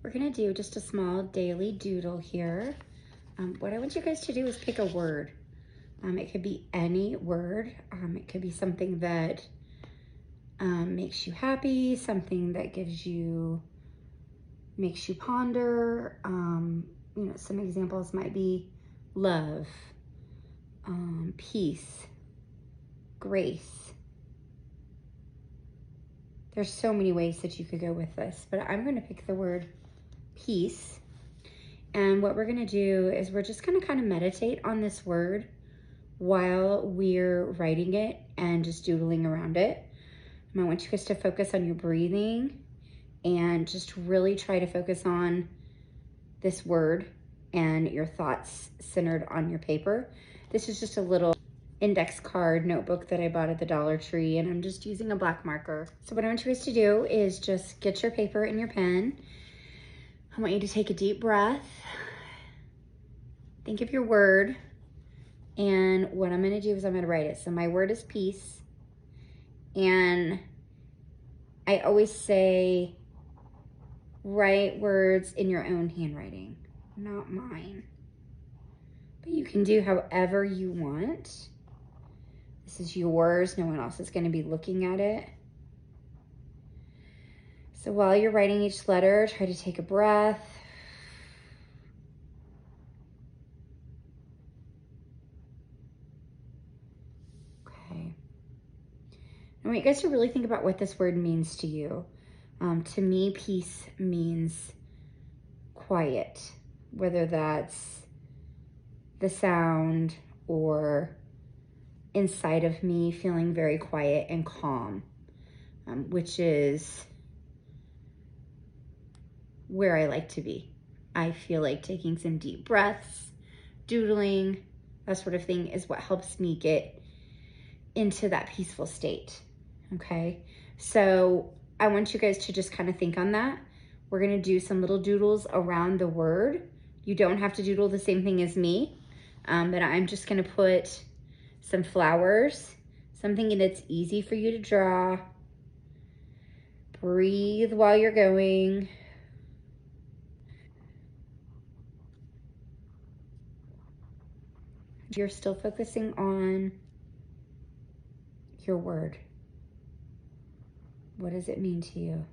We're gonna do just a small daily doodle here. What I want you guys to do is pick a word. It could be any word. It could be something that makes you happy, something that makes you ponder. You know, some examples might be love, peace, grace. There's so many ways that you could go with this, but I'm going to pick the word peace. And what we're going to do is we're just going to kind of meditate on this word while we're writing it and just doodling around it. And I want you guys to focus on your breathing and just really try to focus on this word and your thoughts centered on your paper. This is just a little index card notebook that I bought at the Dollar Tree, and I'm just using a black marker. So what I want you guys to do is just get your paper and your pen. I want you to take a deep breath. Think of your word. And what I'm gonna do is I'm gonna write it. So my word is peace. And I always say, write words in your own handwriting, not mine. But you can do however you want. This is yours. No one else is gonna be looking at it. So while you're writing each letter, try to take a breath. Okay. I want you guys to really think about what this word means to you. To me, peace means quiet, whether that's the sound or inside of me feeling very quiet and calm, which is where I like to be. I feel like taking some deep breaths, doodling, that sort of thing is what helps me get into that peaceful state, okay? So I want you guys to just kind of think on that. We're gonna do some little doodles around the word. You don't have to doodle the same thing as me, but I'm just gonna put some flowers, something that's easy for you to draw. Breathe while you're going. You're still focusing on your word. What does it mean to you?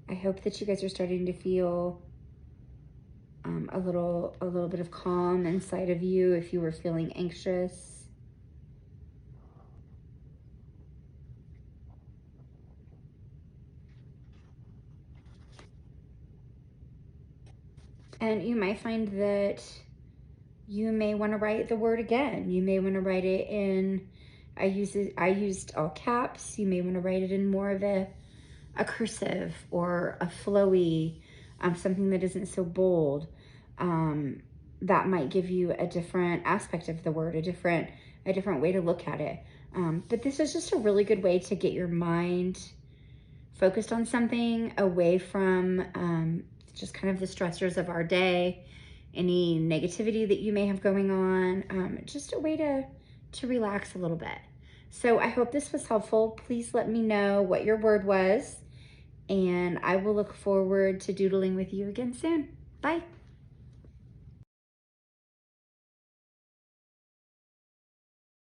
I hope that you guys are starting to feel a little bit of calm inside of you if you were feeling anxious. And you might find that you may want to write the word again. You may want to write it in, I used all caps. You may want to write it in more of a cursive or a flowy, something that isn't so bold. That might give you a different aspect of the word, a different way to look at it. But this is just a really good way to get your mind focused on something away from just kind of the stressors of our day, any negativity that you may have going on, just a way to relax a little bit. So I hope this was helpful. Please let me know what your word was, and I will look forward to doodling with you again soon. Bye.